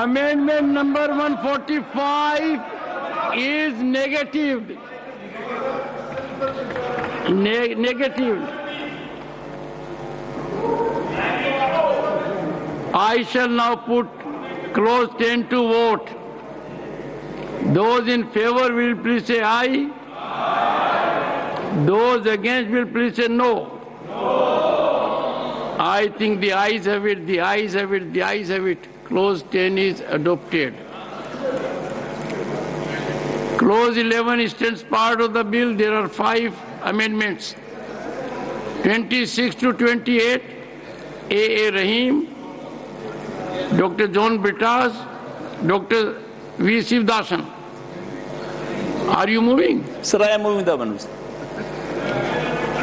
Amendment number 145 is negative. Negative. I shall now put clause 10 to vote. Those in favor will please say aye. Those against will please say no. I think the ayes have it, the ayes have it, the ayes have it. Clause 10 is adopted. Clause 11 stands part of the bill. There are 5 amendments. 26 to 28, A. Rahim, Dr. John Britas, Dr. V. Sivdasan. Are you moving? Sir, I am moving the amendments.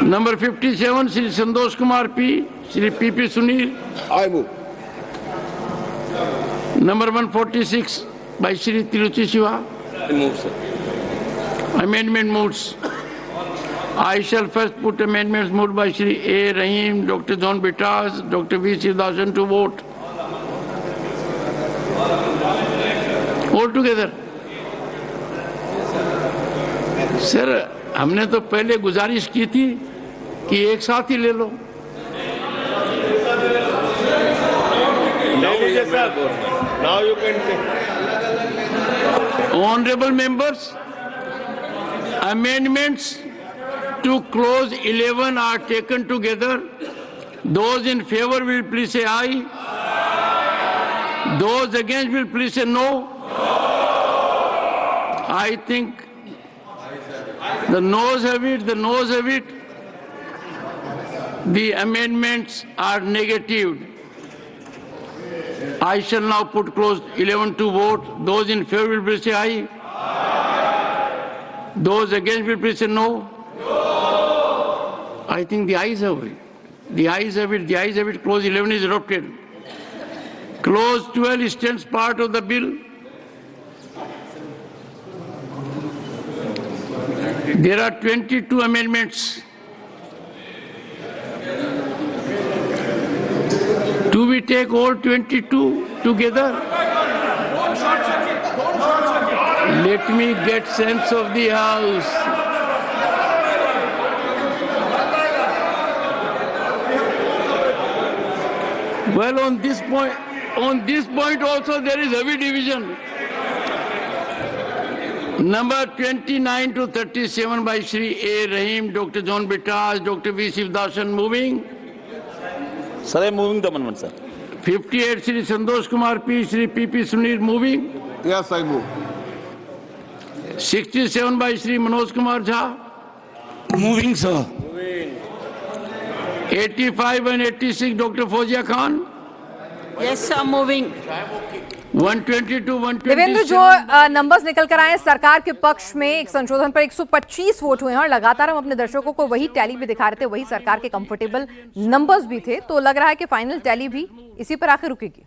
Number 57, Shri Santosh Kumar P. Shri P.P. Sunil. I move. Number 146 by Shri Tiruchi Shiva. I move, sir. Amendment moves. I shall first put amendments moved by Shri A. Rahim, Dr. John Britas, Dr. V. Sivdasan to vote. All together. Sir, हमने तो पहले गुजारिश की थी कि एक साथ ही ले लो. Now you can take. Honorable members, amendments to clause 11 are taken together. Those in favor will please say aye. Those against will please say no. I think the noes have it, the noes have it. The amendments are negative. I shall now put clause 11 to vote. Those in favor will please say aye. Those against will please say no. I think the ayes have it. The ayes have it, the ayes have it. Clause 11 is adopted. Clause 12 stands part of the bill. There are 22 amendments. Do we take all 22 together? Let me get sense of the house. Well, on this point also there is heavy division. Number 29 to 37 by Shri A. Rahim, Dr. John Britas, Dr. V. Sivdasan moving. Sir, I am moving the amendment, sir. 58 Shri Santosh Kumar P. Shri P.P. Sunil moving. Yes, I move. 67 by Shri Manoj Kumar Jha. Moving, sir. 85 and 86 Dr. Fozia Khan. Yes, sir, moving. 122, 127. Devendra, जो numbers निकल कर आए सरकार के पक्ष में एक संशोधन पर 125 वोट हुए हैं और लगातार हम अपने दर्शकों को वही टैली भी दिखा रहे थे, वही सरकार के कंफर्टेबल नंबर्स भी थे, तो लग रहा है कि फाइनल टैली भी इसी पर आकर रुकेगी.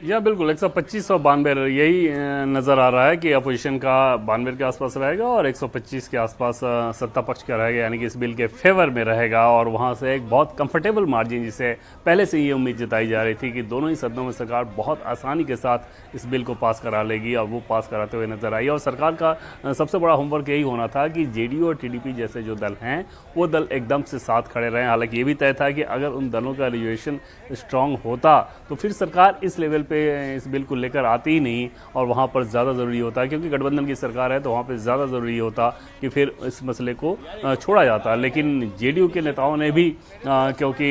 या बिल्कुल 125 और 92 यही नजर आ रहा है कि अपोजिशन का 92 के आसपास रहेगा और 125 के आसपास सत्ता पक्ष का रहेगा, यानी कि इस बिल के फेवर में रहेगा और वहां से एक बहुत कंफर्टेबल मार्जिन, जिसे पहले से ये उम्मीद जताई जा रही थी कि दोनों ही सदनों में सरकार बहुत आसानी के साथ इस बिल को पास करा लेगी और वो पास कराते हुए नजर आई. और सरकार का सबसे बड़ा होमवर्क यही होना था कि जेडीयू और टीडीपी जैसे जो दल हैं वो दल एकदम से साथ खड़े रहें. हालांकि ये भी तय था कि अगर उन दलों का रिजर्वेशन स्ट्रांग होता तो फिर सरकार इस लेवल पे इस बिल को लेकर आती ही नहीं और वहाँ पर ज़्यादा ज़रूरी होता, क्योंकि गठबंधन की सरकार है तो वहाँ पे ज़्यादा ज़रूरी होता कि फिर इस मसले को छोड़ा जाता. लेकिन जेडीयू के नेताओं ने भी क्योंकि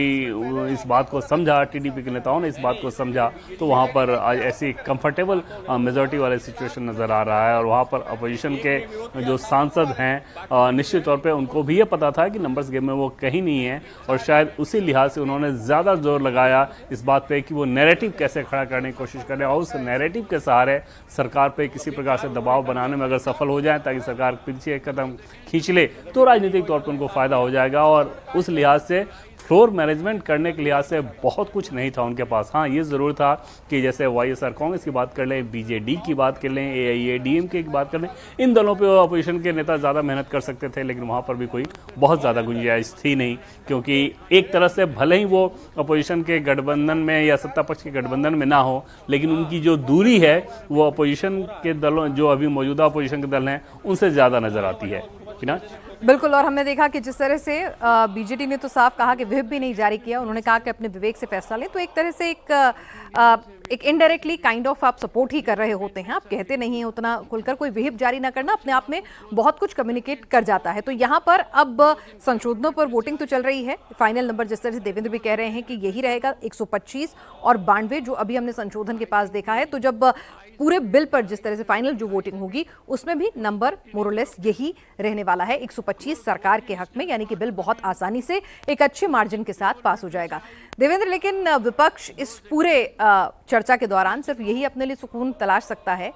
इस बात को समझा, टीडीपी के नेताओं ने इस बात को समझा, तो वहाँ पर आज ऐसी कंफर्टेबल मेजॉरिटी वाले सिचुएशन नज़र आ रहा है. और वहाँ पर अपोजिशन के जो सांसद हैं निश्चित तौर पर उनको भी ये पता था कि नंबर्स गेम में वो कहीं नहीं है और शायद उसी लिहाज से उन्होंने ज़्यादा जोर लगाया इस बात पे कि वो नैरेटिव कैसे खड़ा करने की कोशिश करें और उस नैरेटिव के सहारे सरकार पे किसी प्रकार से दबाव बनाने में अगर सफल हो जाए ताकि सरकार पीछे एक कदम खींच ले तो राजनीतिक तौर पर उनको फायदा हो जाएगा। और उस लिहाज से फ्लोर मैनेजमेंट करने के लिहाज से बहुत कुछ नहीं था उनके पास। हाँ, ये ज़रूर था कि जैसे YSR कांग्रेस की बात कर लें, BJD की बात कर लें, AIADMK की बात कर लें, इन दलों पे अपोजिशन के नेता ज़्यादा मेहनत कर सकते थे, लेकिन वहाँ पर भी कोई बहुत ज़्यादा गुंजाइश थी नहीं, क्योंकि एक तरह से भले ही वो अपोजिशन के गठबंधन में या सत्ता पक्ष के गठबंधन में ना हो, लेकिन उनकी जो दूरी है वो अपोजिशन के दलों, जो अभी मौजूदा अपोजिशन के दल हैं, उनसे ज़्यादा नज़र आती है ना। बिल्कुल, और हमने देखा कि जिस तरह से बीजेडी ने तो साफ कहा कि व्हिप भी नहीं जारी किया, उन्होंने कहा कि अपने विवेक से फैसला लें, तो एक तरह से एक इनडायरेक्टली काइंड ऑफ आप सपोर्ट ही कर रहे होते हैं, आप कहते नहीं हैं उतना खुलकर। कोई व्हिप जारी ना करना अपने आप में बहुत कुछ कम्युनिकेट कर जाता है। तो यहाँ पर अब संशोधनों पर वोटिंग तो चल रही है, फाइनल नंबर जिस तरह से देवेंद्र भी कह रहे हैं कि यही रहेगा 125 और 92 जो अभी हमने संशोधन के पास देखा है। तो जब पूरे बिल पर जिस तरह से फाइनल जो वोटिंग होगी उसमें भी नंबर मोरलेस यही रहने वाला है, 125 सरकार के हक में, यानी कि बिल बहुत आसानी से एक अच्छे मार्जिन के साथ पास हो जाएगा। देवेंद्र, लेकिन विपक्ष इस पूरे चर्चा के दौरान सिर्फ यही अपने लिए सुकून तलाश सकता है,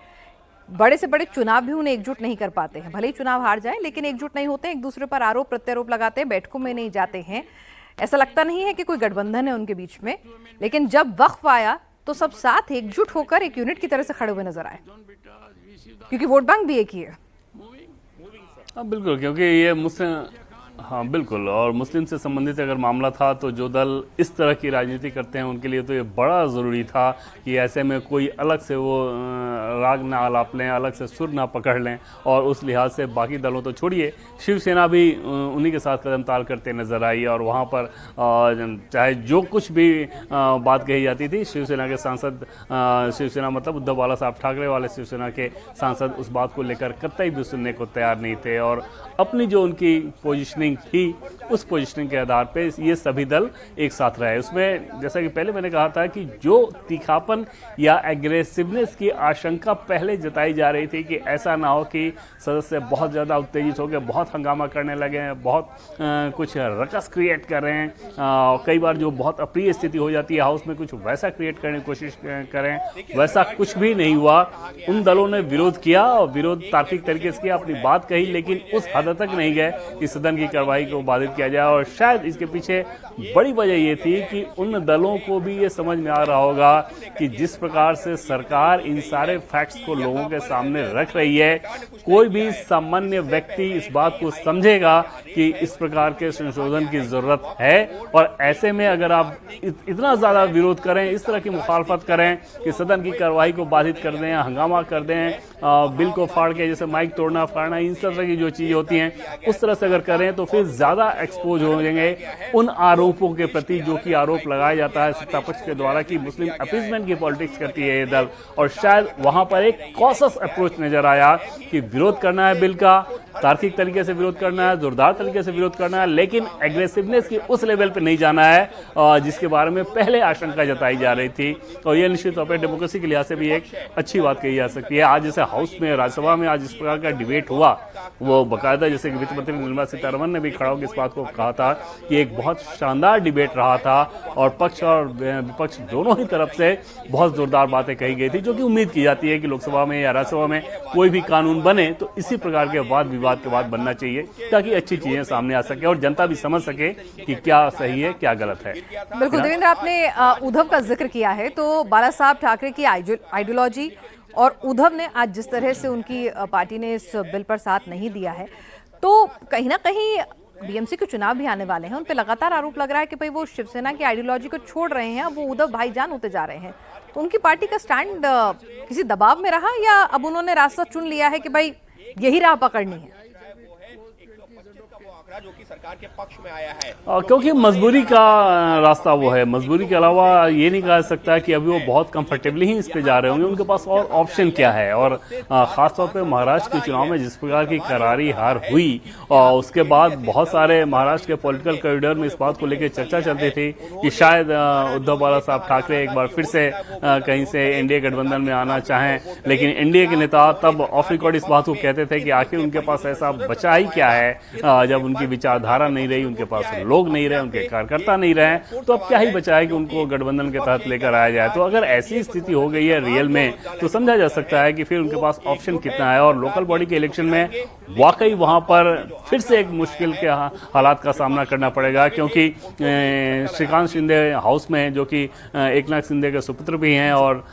बड़े से बड़े चुनाव भी उन्हें एकजुट नहीं कर पाते हैं। भले ही चुनाव हार जाए लेकिन एकजुट नहीं होते, एक दूसरे पर आरोप प्रत्यारोप लगाते हैं, बैठकों में नहीं जाते हैं। ऐसा लगता नहीं है कि कोई गठबंधन है उनके बीच में, लेकिन जब वक्त आया तो सब साथ एकजुट होकर एक यूनिट की तरह से खड़े हुए नजर आए, क्योंकि वोट बैंक भी एक ही है। हाँ बिल्कुल, क्योंकि ये मुस्लिम, हाँ बिल्कुल, और मुस्लिम से संबंधित अगर मामला था तो जो दल इस तरह की राजनीति करते हैं उनके लिए तो ये बड़ा ज़रूरी था कि ऐसे में कोई अलग से वो राग ना आलाप लें, अलग से सुर ना पकड़ लें। और उस लिहाज से बाकी दलों तो छोड़िए, शिवसेना भी उन्हीं के साथ कदम ताल करते नजर आई और वहाँ पर चाहे जो कुछ भी बात कही जाती थी, शिवसेना के सांसद, शिवसेना मतलब उद्धव बाला साहब ठाकरे वाले शिवसेना के सांसद उस बात को लेकर कतई भी सुनने को तैयार नहीं थे। और अपनी जो उनकी पोजिशनिंग थी उस पोजीशनिंग के आधार पे ये सभी दल एक साथ रहे। उसमें जैसा कि पहले मैंने कहा था कि जो तीखापन या एग्रेसिवनेस की आशंका पहले जताई जा रही थी कि ऐसा ना हो कि सदस्य बहुत ज़्यादा उत्तेजित हो गए, बहुत हंगामा करने लगे हैं, बहुत कुछ रकस क्रिएट कर रहे हैं, कई बार जो बहुत अप्रिय स्थिति हो जाती है हाउस में कुछ वैसा क्रिएट करने की कोशिश करें, वैसा कुछ भी नहीं हुआ। उन दलों ने विरोध किया और विरोध तार्किक तरीके से किया, अपनी बात कही, लेकिन उस हद तक नहीं गए कि सदन की कार्रवाई को बाधित किया जाए। और शायद इसके पीछे बड़ी वजह ये थी कि उन दलों को भी ये समझ में आ रहा होगा कि जिस प्रकार से सरकार इन सारे फैक्ट्स को लोगों के सामने रख रही है, कोई भी सामान्य व्यक्ति इस बात को समझेगा कि इस प्रकार के संशोधन की जरूरत है। और ऐसे में अगर आप इतना ज्यादा विरोध करें, इस तरह की मुखालफत करें कि सदन की कार्रवाई को बाधित कर दें, हंगामा कर दें, बिल को फाड़ के जैसे माइक तोड़ना फाड़ना, इन सब तरह की जो चीजें होती हैं उस तरह से अगर करें तो फिर ज्यादा एक्सपोज हो जाएंगे उन आरोपों के प्रति जो कि आरोप लगाया जाता है सत्ता पक्ष के द्वारा कि मुस्लिम अपीजमेंट की पॉलिटिक्स करती है ये दल। और शायद वहां पर एक कॉशस अप्रोच नजर आया कि विरोध करना है बिल का, तार्किक तरीके से विरोध करना है, जोरदार तरीके से विरोध करना है, लेकिन एग्रेसिवनेस की उस लेवल पे नहीं जाना है जिसके बारे में पहले आशंका जताई जा रही थी। और यह निश्चित तौर पर डेमोक्रेसी के लिहाज से भी एक अच्छी बात कही जा सकती है। आज जैसे हाउस में, राज्यसभा में आज इस प्रकार का डिबेट हुआ, वो बाकायदा जैसे वित्त मंत्री निर्मला सीतारमण ने भी खड़ा होकर इस बात को कहा था कि एक बहुत शानदार डिबेट रहा था और पक्ष और विपक्ष दोनों ही तरफ से बहुत जोरदार बातें कही गई थी, जो कि उम्मीद की जाती है कि लोकसभा में या राज्यसभा में कोई भी कानून बने तो इसी प्रकार के वाद विवाद के बाद बनना चाहिए ताकि अच्छी चीजें सामने आ सके और जनता भी समझ सके कि क्या सही है क्या गलत है। बिल्कुल देवेंद्र, आपने उद्धव का जिक्र किया है, तो बाला साहब ठाकरे की आइडियोलॉजी और उद्धव ने आज जिस तरह से उनकी पार्टी ने इस बिल पर साथ नहीं दिया है, तो कहीं ना कहीं बीएमसी के चुनाव भी आने वाले हैं, उन पे लगातार आरोप लग रहा है कि भाई वो शिवसेना की आइडियोलॉजी को छोड़ रहे हैं, वो उद्धव भाईजान होते जा रहे हैं। तो उनकी पार्टी का स्टैंड किसी दबाव में रहा या अब उन्होंने रास्ता चुन लिया है कि भाई यही राह पकड़नी है? जो कि सरकार के पक्ष में आया है, क्योंकि मजबूरी का रास्ता वो है। मजबूरी के अलावा ये नहीं कहा सकता कि अभी वो बहुत कंफर्टेबली ही इस पे जा रहे होंगे, उनके पास और ऑप्शन क्या है। और खासतौर पे महाराष्ट्र के चुनाव में जिस प्रकार की करारी हार हुई और उसके बाद बहुत सारे महाराष्ट्र के पॉलिटिकल कॉरिडोर में इस बात को लेकर चर्चा चलती थी कि शायद उद्धव बाला साहब ठाकरे एक बार फिर से कहीं से एनडीए गठबंधन में आना चाहें, लेकिन एनडीए के नेता तब ऑफ रिकॉर्ड इस बात को कहते थे कि आखिर उनके पास ऐसा बचा ही क्या है जब उनकी विचारधारा नहीं रही, उनके पास लोग नहीं रहे, उनके कार्यकर्ता नहीं रहे, तो अब क्या ही बचा है कि उनको गठबंधन के तहत लेकर आया जाए। तो अगर ऐसी स्थिति हो गई है रियल में, तो समझा जा सकता है कि फिर उनके पास ऑप्शन कितना है। और लोकल बॉडी के इलेक्शन में वाकई वहां पर फिर से एक मुश्किल के हालात का सामना करना पड़ेगा, क्योंकि श्रीकांत शिंदे हाउस में, जो कि एकनाथ शिंदे के सुपुत्र भी हैं और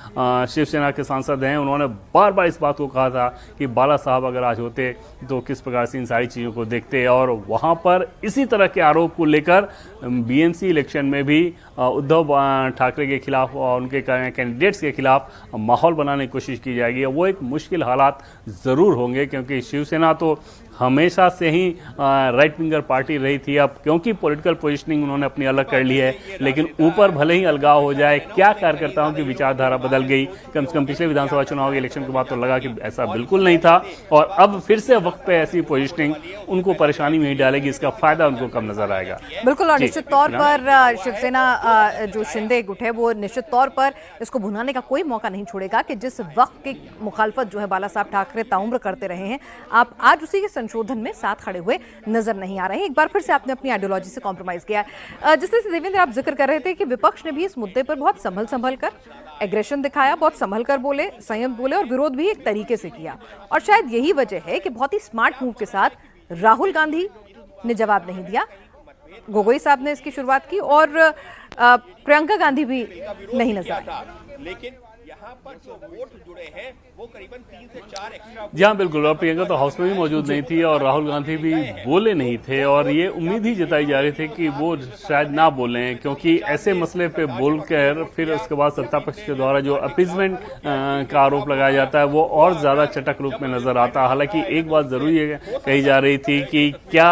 शिवसेना के सांसद हैं, उन्होंने बार बार इस बात को कहा था कि बाला साहब अगर आज होते तो किस प्रकार से इन सारी चीज़ों को देखते। और वहां पर इसी तरह के आरोप को लेकर बीएमसी इलेक्शन में भी उद्धव ठाकरे के खिलाफ और उनके कैंडिडेट्स के खिलाफ माहौल बनाने की कोशिश की जाएगी। वो एक मुश्किल हालात ज़रूर होंगे, क्योंकि शिवसेना तो हमेशा से ही राइट विंगर पार्टी रही थी। अब क्योंकि पॉलिटिकल पोजीशनिंग उन्होंने अपनी अलग कर ली है, लेकिन ऊपर भले ही अलगाव हो जाए, क्या कार्यकर्ताओं की विचारधारा बदल गई? कम से कम पिछले विधानसभा चुनाव के इलेक्शन के बाद तो लगा कि ऐसा बिल्कुल नहीं था, और अब फिर से वक्त पे ऐसी पोजीशनिंग उनको परेशानी में ही डालेगी। इसका फायदा उनको कम नजर आएगा। बिल्कुल, और निश्चित तौर पर शिवसेना जो शिंदे गुट है वो निश्चित तौर पर इसको भुनाने का कोई मौका नहीं छोड़ेगा कि जिस वक्त की मुखालफत जो है बाला साहब ठाकरे ताउम्र करते रहे हैं, आप आज उसी के संशोधन में साथ खड़े हुए नजर नहीं आ रहे हैं। एक बार फिर से आपने अपनी आइडियोलॉजी से कॉम्प्रोमाइज किया है। जिस तरह से देवेंद्र आप जिक्र कर रहे थे कि विपक्ष ने भी इस मुद्दे पर बहुत संभल कर एग्रेशन दिखाया, बहुत संभल कर बोले, संयम बोले, और विरोध भी एक तरीके से किया। और शायद यही वजह है कि बहुत ही स्मार्ट मूव के साथ राहुल गांधी ने जवाब नहीं दिया, गोगोई साहब ने इसकी शुरुआत की, और प्रियंका गांधी भी नहीं नजर आई। लेकिन यहाँ पर जो वोट जुड़े हैं वो करीबन 3 से 4 एक्स्ट्रा। जी हाँ, बिल्कुल। और प्रियंका तो हाउस में भी मौजूद नहीं थी और राहुल गांधी भी बोले नहीं थे, और ये उम्मीद ही जताई जा रही थी कि वो शायद ना बोलें, क्योंकि ऐसे मसले पे बोलकर फिर उसके बाद सत्ता पक्ष के द्वारा जो अपीजमेंट का आरोप लगाया जाता है वो और ज्यादा चटक रूप में नजर आता। हालांकि एक बात जरूर ये कही जा रही थी कि क्या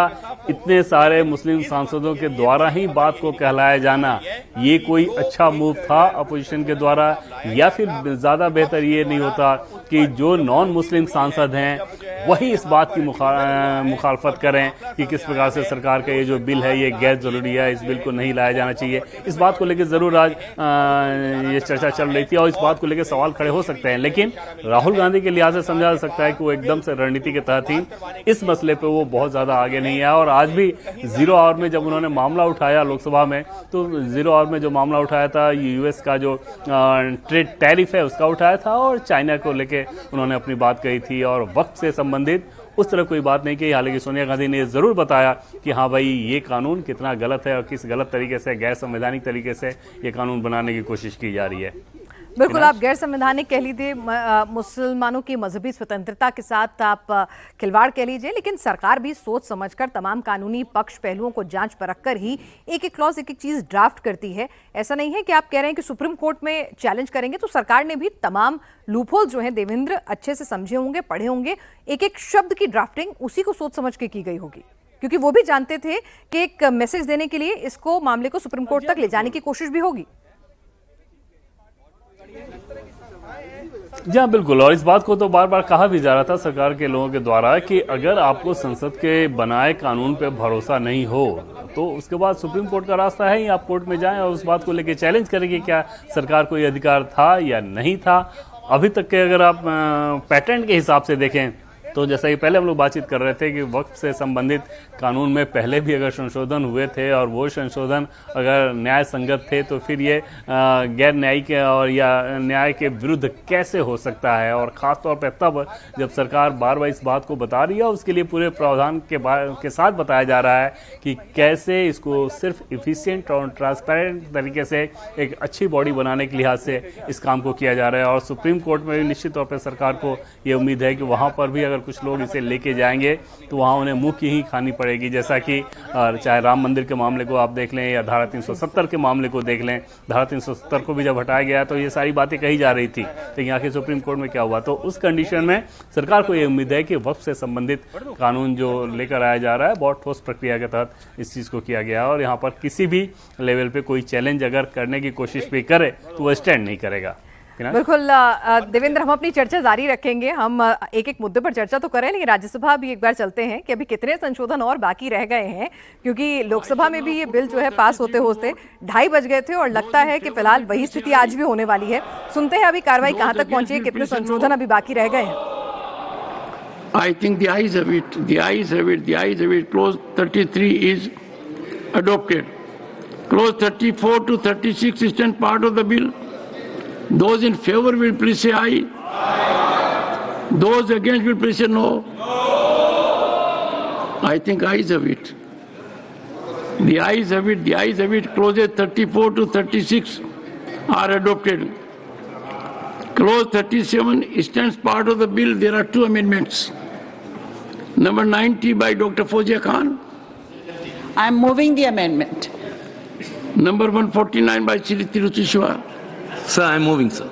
इतने सारे मुस्लिम सांसदों के द्वारा ही बात को कहलाया जाना ये कोई अच्छा मूव था अपोजिशन के द्वारा, या फिर ज्यादा बेहतर ये नहीं होता कि जो नॉन मुस्लिम सांसद हैं वही इस बात की मुखालफत करें कि किस प्रकार से सरकार का ये जो बिल है ये गैर जरूरी है, इस बिल को नहीं लाया जाना चाहिए। इस बात को लेकर जरूर आज ये चर्चा चल रही थी और इस बात को लेकर सवाल खड़े हो सकते हैं, लेकिन राहुल गांधी के लिहाज से समझा जा सकता है कि वो एकदम से रणनीति के तहत ही इस मसले पे वो बहुत ज्यादा आगे नहीं है। और आज भी 0 आवर में जब उन्होंने मामला उठाया लोकसभा में, तो 0 आवर में जो मामला उठाया था यूएस का जो ट्रेड टैरिफ है उसका उठाया था, और चाइना को लेके उन्होंने अपनी बात कही थी, और वक्त से संबंधित उस तरह कोई बात नहीं की। हालांकि सोनिया गांधी ने जरूर बताया कि हाँ भाई ये कानून कितना गलत है और किस गलत तरीके से, गैर संवैधानिक तरीके से ये कानून बनाने की कोशिश की जा रही है। बिल्कुल, आप गैर संवैधानिक कह लीजिए, मुसलमानों की मजहबी स्वतंत्रता के साथ आप खिलवाड़ कह लीजिए, लेकिन सरकार भी सोच समझकर तमाम कानूनी पक्ष पहलुओं को जांच परख कर ही एक एक क्लॉज, एक एक चीज ड्राफ्ट करती है। ऐसा नहीं है कि आप कह रहे हैं कि सुप्रीम कोर्ट में चैलेंज करेंगे, तो सरकार ने भी तमाम लूपहोल जो है देवेंद्र अच्छे से समझे होंगे, पढ़े होंगे, एक एक शब्द की ड्राफ्टिंग उसी को सोच समझ के की गई होगी, क्योंकि वो भी जानते थे कि एक मैसेज देने के लिए इसको मामले को सुप्रीम कोर्ट तक ले जाने की कोशिश भी होगी। जी हाँ, बिल्कुल। और इस बात को तो बार बार कहा भी जा रहा था सरकार के लोगों के द्वारा कि अगर आपको संसद के बनाए कानून पे भरोसा नहीं हो तो उसके बाद सुप्रीम कोर्ट का रास्ता है ही, आप कोर्ट में जाएं और उस बात को लेकर चैलेंज करें कि क्या सरकार को ये अधिकार था या नहीं था। अभी तक के अगर आप पैटर्न के हिसाब से देखें तो जैसा कि पहले हम लोग बातचीत कर रहे थे कि वक्त से संबंधित कानून में पहले भी अगर संशोधन हुए थे और वो संशोधन अगर न्याय संगत थे तो फिर ये गैर न्यायिक और या न्याय के विरुद्ध कैसे हो सकता है। और ख़ास तौर पर तब जब सरकार बार बार इस बात को बता रही है, उसके लिए पूरे प्रावधान के साथ बताया जा रहा है कि कैसे इसको सिर्फ इफिशिएंट और ट्रांसपेरेंट तरीके से एक अच्छी बॉडी बनाने के लिहाज से इस काम को किया जा रहा है। और सुप्रीम कोर्ट में भी निश्चित तौर पर सरकार को ये उम्मीद है कि वहाँ पर भी अगर कुछ लोग इसे लेके जाएंगे तो वहाँ उन्हें मुंह की ही खानी पड़ेगी। जैसा कि चाहे राम मंदिर के मामले को आप देख लें या धारा 370 के मामले को देख लें, धारा 370 को भी जब हटाया गया तो ये सारी बातें कही जा रही थी, लेकिन आखिर सुप्रीम कोर्ट में क्या हुआ। तो उस कंडीशन में सरकार को ये उम्मीद है कि वक्त से संबंधित कानून जो लेकर आया जा रहा है बहुत ठोस प्रक्रिया के तहत इस चीज़ को किया गया, और यहाँ पर किसी भी लेवल पे कोई चैलेंज अगर करने की कोशिश भी करे तो वह स्टैंड नहीं करेगा। बिल्कुल देवेंद्र, हम अपनी चर्चा जारी रखेंगे। हम एक एक मुद्दे पर चर्चा तो करें, लेकिन राज्यसभा भी एक बार चलते हैं कि अभी कितने संशोधन और बाकी रह गए हैं, क्योंकि लोकसभा में भी ये बिल जो है पास होते होते 2:30 बज गए थे और लगता है कि फिलहाल वही स्थिति आज भी होने वाली है। सुनते हैं अभी कार्रवाई कहां तक पहुंची है, कितने संशोधन अभी बाकी रह गए हैं। I think the ayes have it. The ayes have it. The ayes have it. Clause 33 is adopted. Clause 34 to 36 stand part of the bill. Those in favor will please say aye. Those against will please say no. I think ayes have it. The ayes have it. The ayes have it. Clauses 34 to 36 are adopted. Clause 37 stands part of the bill. There are two amendments. Number 90 by Dr. Fozia Khan. I am moving the amendment. Number 149 by Shri Tiruchi Shiva. Sir, I am moving, sir.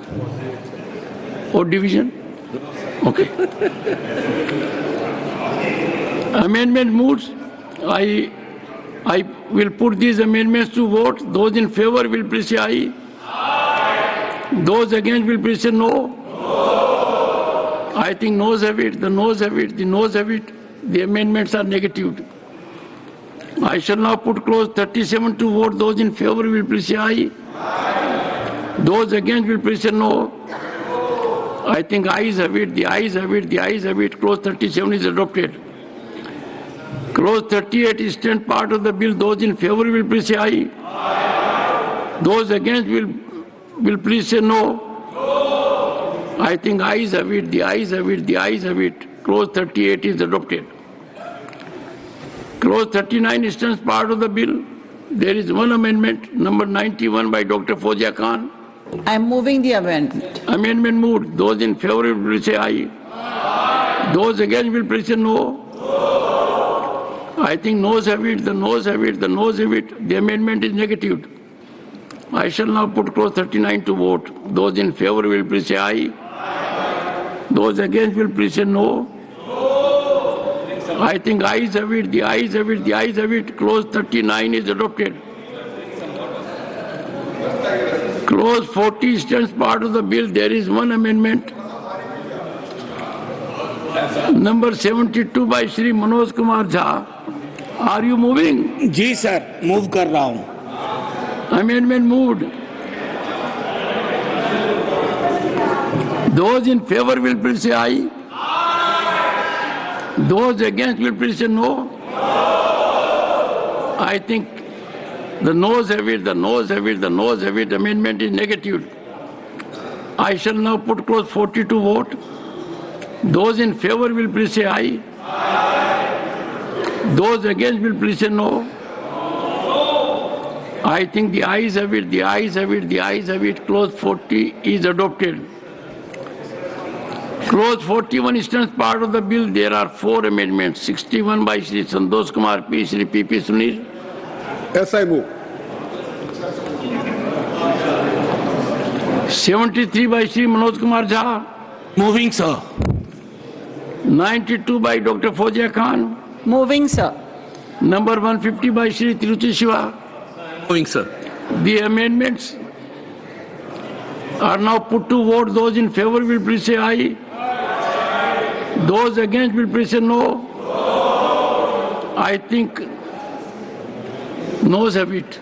Or division? Okay. Amendment moves. I will put these amendments to vote. Those in favor will please say aye. Those against will please say no. I think noes have it. The noes have it. The noes have it. The amendments are negative. I shall now put clause 37 to vote. Those in favor will please say aye. Those against will please say no. I think ayes have it. The ayes have it. The ayes have it. Clause 37 is adopted. Clause 38 stands part of the bill. Those in favor will please say aye. Those against will please say no. I think ayes have it. The ayes have it. The ayes have it. Clause 38 is adopted. Clause 39 stands part of the bill. There is one amendment, number 91 by Dr. Fozia Khan. I am moving the amendment. Amendment moved. Those in favor will say aye. Those against will please say no. I think noes have it. The noes have it. The noes have it. The amendment is negative. I shall now put clause 39 to vote. Those in favor will please say aye. Those against will please say no. I think ayes have it. The ayes have it. The ayes have it. Clause 39 is adopted. Clause 40 stands part of the bill. There is one amendment. Number 72 by Shri Manoj Kumar Jha. Are you moving? जी sir, move कर रहा हूँ. Amendment moved. Those in favor will please say aye. Those against will please say no. I think the noes have it, the noes have it, the noes have it. Amendment is negative. I shall now put clause 40 to vote. Those in favor will please say aye. Those against will please say no. I think the ayes have it, the ayes have it, the ayes have it. Clause 40 is adopted. Clause 41 stands part of the bill. There are four amendments. 61 by Shri Santosh Kumar P. Shri P.P. Sunil. Yes, I move. 73 by Shri Manoj Kumar Jha. Moving sir. 92 by Dr. Fozia Khan. Moving, sir. Number 150 by Shri Tiruchi Shiva. Moving, sir. The amendments are now put to vote. Those in favor will please say aye. Those against will please say no. I think noes have it.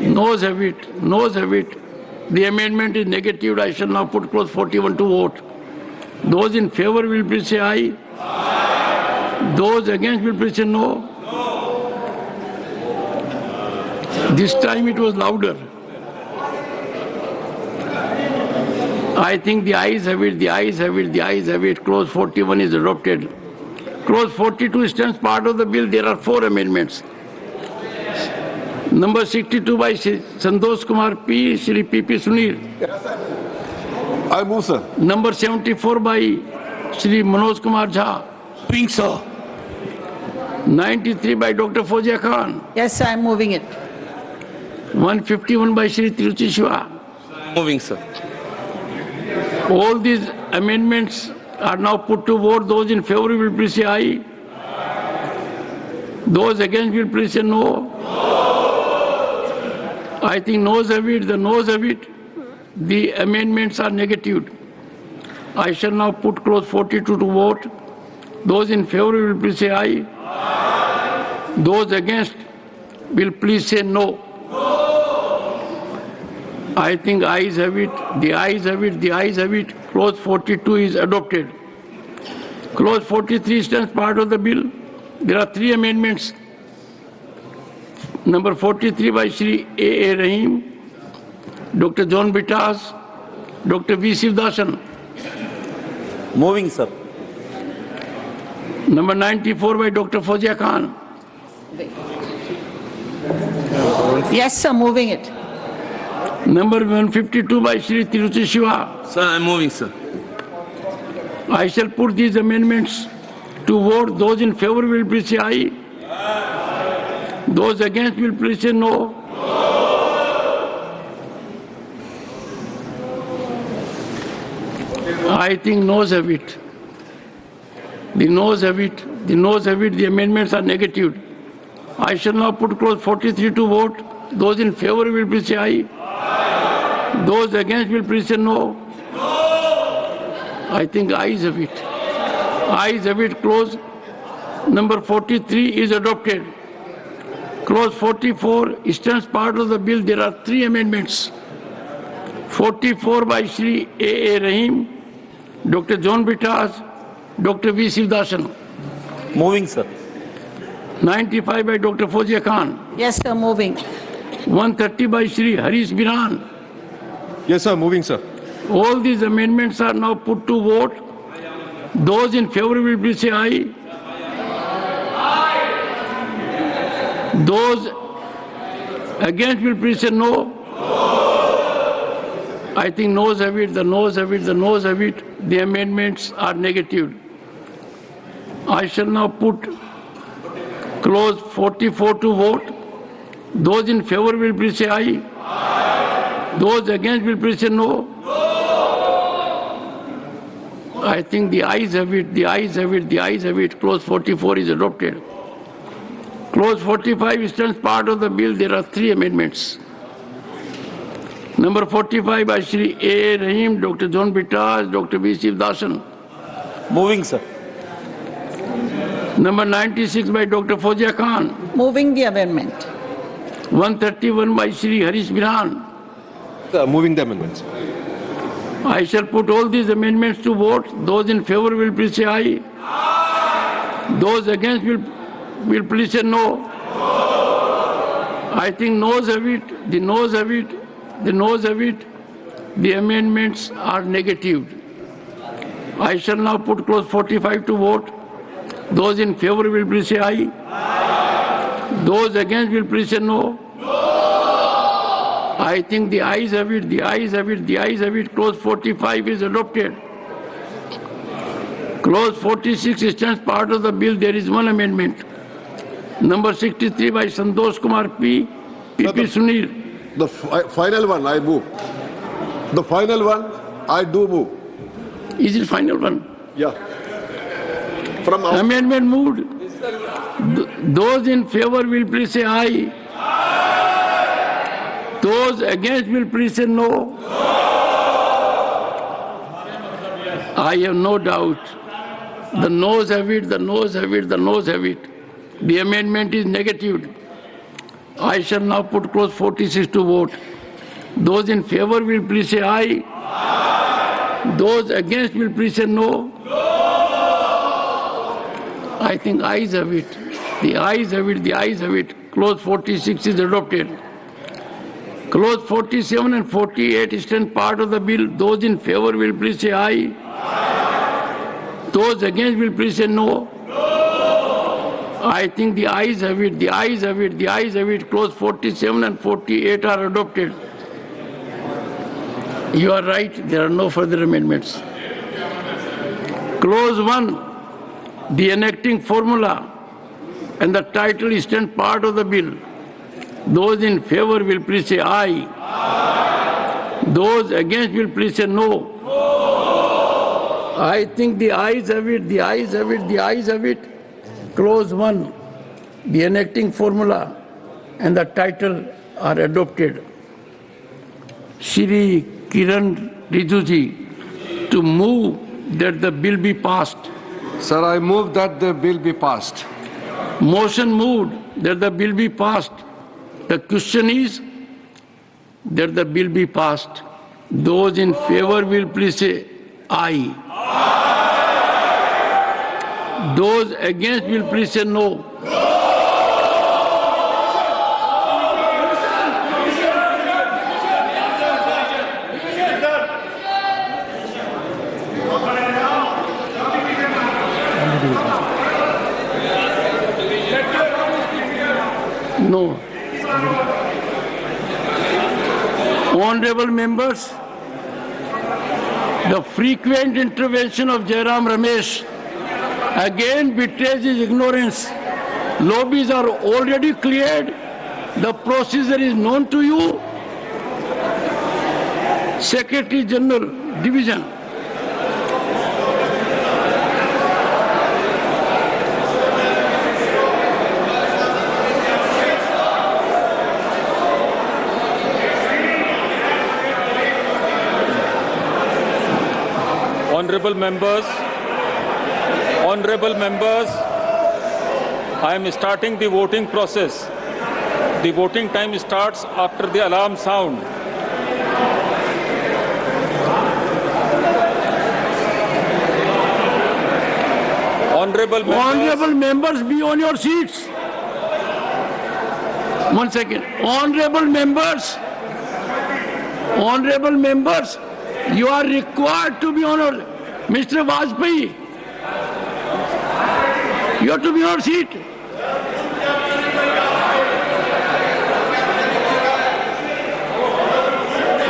Noes have it. Noes have it. The amendment is negative. I shall now put clause 41 to vote. Those in favor will please say aye. Those against will please say no. This time it was louder. I think the ayes have it, the ayes have it, the ayes have it. Clause 41 is adopted. Clause 42 stands part of the bill. There are four amendments. Number 62 by Shri Santosh Kumar P. Shri P.P. Sunil. I move, sir. Number 74 by Shri Manoj Kumar Jha. Moving sir. 93 by Dr. Fozia Khan. Yes, I am moving it. 151 by Shri Tiruchi Shiva. Moving, sir. All these amendments are now put to vote. Those in favor will please say aye. Those against will please say no. I think noes have it, the noes have it. The amendments are negative. I shall now put clause 42 to vote. Those in favor will please say aye. Those against will please say no. I think ayes have it, the ayes have it, the ayes have it. Clause 42 is adopted. Clause 43 stands part of the bill. There are three amendments. Number 43 by Shri A. Rahim, Dr. John Bitas, Dr. V. Sivdasan. Moving, sir. Number 94 by Dr. Fozia Khan. Yes, sir, moving it. Number 152 by Shri Tiruchi Shiva. Sir, I'm moving, sir. I shall put these amendments to vote. Those in favor will please say aye. Those against will please say no. I think noes have it. The noes have it. The noes have it. The amendments are negative. I shall now put clause 43 to vote. Those in favor will please say aye. Those against will please say no. I think ayes have it. Ayes have it. Clause number 43 is adopted. Clause 44 stands part of the bill. There are three amendments. 44 by Shri A. Rahim, Dr. John Bitas, Dr. V. Sivdasan. Moving, sir. 95 by Dr. Fozia Khan. Yes, sir, moving. 130 by Shri Harish Biran. Yes, sir. Moving, sir. All these amendments are now put to vote. Those in favor will please say aye. Those against will please say no. I think noes have it, the noes have it, the noes have it. The amendments are negative. I shall now put clause 44 to vote. Those in favor will please say aye. Those against will please say no. I think the ayes have it, the ayes have it, the ayes have it. Clause 44 is adopted. Clause 45 stands part of the bill. There are three amendments. Number 45 by Shri A. Rahim, Dr. John Bitas, Dr. V. Sivdasan. Moving, sir. Number 96 by Dr. Fozia Khan. Moving the amendment. 131 by Shri Harish Biran. Moving the amendments. I shall put all these amendments to vote. Those in favor will please say aye. Those against will please say no. I think noes have it, the noes have it, the noes have it. The amendments are negative. I shall now put clause 45 to vote. Those in favor will please say aye. Those against will please say no. I think the ayes have it, the ayes have it, the ayes have it. Clause 45 is adopted. Clause 46 stands part of the bill. There is one amendment. Number 63 by Santosh Kumar P. P.P. Sunil. The final one, I move. The final one, I do move. Is it final one? Yeah. From our Amendment moved. Those in favor will please say aye. Those against will please say no. I have no doubt. The noes have it, the noes have it, the noes have it. The amendment is negative. I shall now put clause 46 to vote. Those in favor will please say aye. Those against will please say no. I think ayes have it. The ayes have it, the ayes have it. Clause 46 is adopted. Clause 47 and 48 stand part of the bill. Those in favor will please say aye. Those against will please say no. I think the ayes have it, the ayes have it, the ayes have it. Clause 47 and 48 are adopted. You are right, there are no further amendments. Clause 1, the enacting formula and the title stand part of the bill. Those in favor will please say aye. Those against will please say no. I think the ayes have it, the ayes have it, the ayes have it. Clause 1, the enacting formula and the title are adopted. Shri Kiran Rijuji to move that the bill be passed. Sir, I move that the bill be passed. Motion moved that the bill be passed. The question is that the bill be passed. Those in favor will please say aye. Those against will please say no. No. Honorable members, the frequent intervention of Jairam Ramesh again betrays his ignorance. Lobbies are already cleared. The procedure is known to you. Secretary General, Division. Honorable members, I am starting the voting process. The voting time starts after the alarm sound. Honorable members, be on your seats. 1 second. Honorable members, you are required to be on your, Mr. Vajpayee, you have to be on your seat.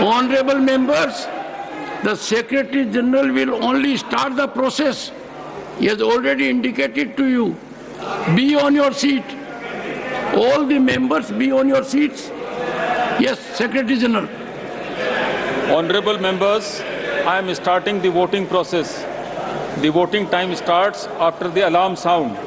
Honorable members, the Secretary General will only start the process. He has already indicated to you. Be on your seat. All the members be on your seats. Yes, Secretary General. Honorable members, I am starting the voting process. The voting time starts after the alarm sound.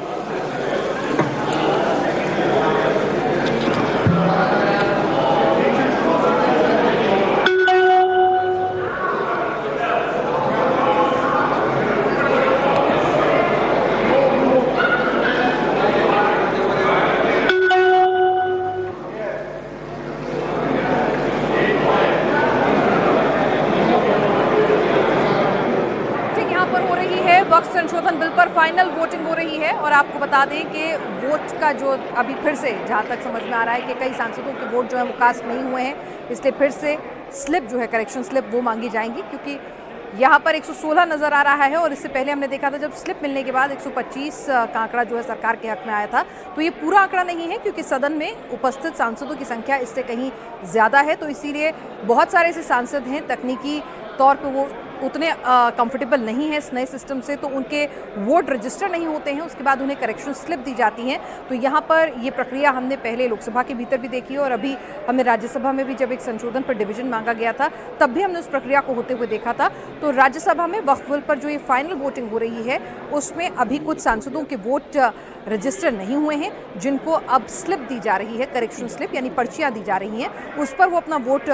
वक्त संशोधन bill पर final voting हो रही है और आपको बता दें कि वोट का जो अभी फिर से जहां तक समझ में आ रहा है कि कई सांसदों के वोट जो है वो कास्ट नहीं हुए हैं, इसलिए फिर से स्लिप जो है करेक्शन स्लिप वो मांगी जाएंगी, क्योंकि यहाँ पर 116 नज़र आ रहा है और इससे पहले हमने देखा था जब स्लिप मिलने के बाद 125 का आंकड़ा जो है सरकार के हक में आया था। तो ये पूरा आंकड़ा नहीं है क्योंकि सदन में उपस्थित सांसदों की संख्या इससे कहीं ज़्यादा है, तो इसीलिए बहुत सारे ऐसे सांसद हैं तकनीकी तौर पे वो उतने कंफर्टेबल नहीं है इस नए सिस्टम से, तो उनके वोट रजिस्टर नहीं होते हैं, उसके बाद उन्हें करेक्शन स्लिप दी जाती हैं। तो यहाँ पर ये प्रक्रिया हमने पहले लोकसभा के भीतर भी देखी और अभी हमने राज्यसभा में भी जब एक संशोधन पर डिवीजन मांगा गया था तब भी हमने उस प्रक्रिया को होते हुए देखा था। तो राज्यसभा में वक्फ बिल पर जो ये फाइनल वोटिंग हो रही है उसमें अभी कुछ सांसदों के वोट रजिस्टर नहीं हुए हैं, जिनको अब स्लिप दी जा रही है, करेक्शन स्लिप यानी पर्चियाँ दी जा रही हैं, उस पर वो अपना वोट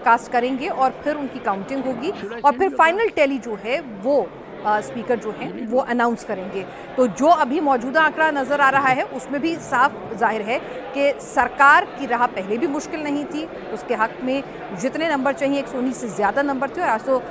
कास्ट करेंगे और फिर उनकी काउंटिंग होगी और फिर फाइनल टैली जो है वो स्पीकर जो हैं वो अनाउंस करेंगे। तो जो अभी मौजूदा आंकड़ा नज़र आ रहा है उसमें भी साफ जाहिर है कि सरकार की राह पहले भी मुश्किल नहीं थी, उसके हक में जितने नंबर चाहिए 119 से ज़्यादा नंबर थे और आज तो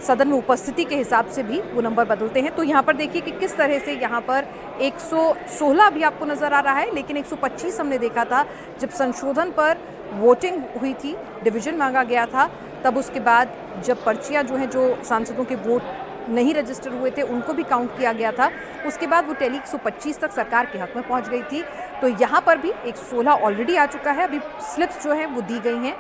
सदन में उपस्थिति के हिसाब से भी वो नंबर बदलते हैं। तो यहाँ पर देखिए कि किस तरह से यहाँ पर 116 भी आपको नज़र आ रहा है, लेकिन 125 हमने देखा था जब संशोधन पर वोटिंग हुई थी, डिवीज़न मांगा गया था, तब उसके बाद जब पर्चियाँ जो हैं जो सांसदों के वोट नहीं रजिस्टर हुए थे उनको भी काउंट किया गया था, उसके बाद वो टैली 125 तक सरकार के हक में पहुंच गई थी। तो यहाँ पर भी 116 ऑलरेडी आ चुका है, अभी स्लिप्स जो हैं वो दी गई हैं,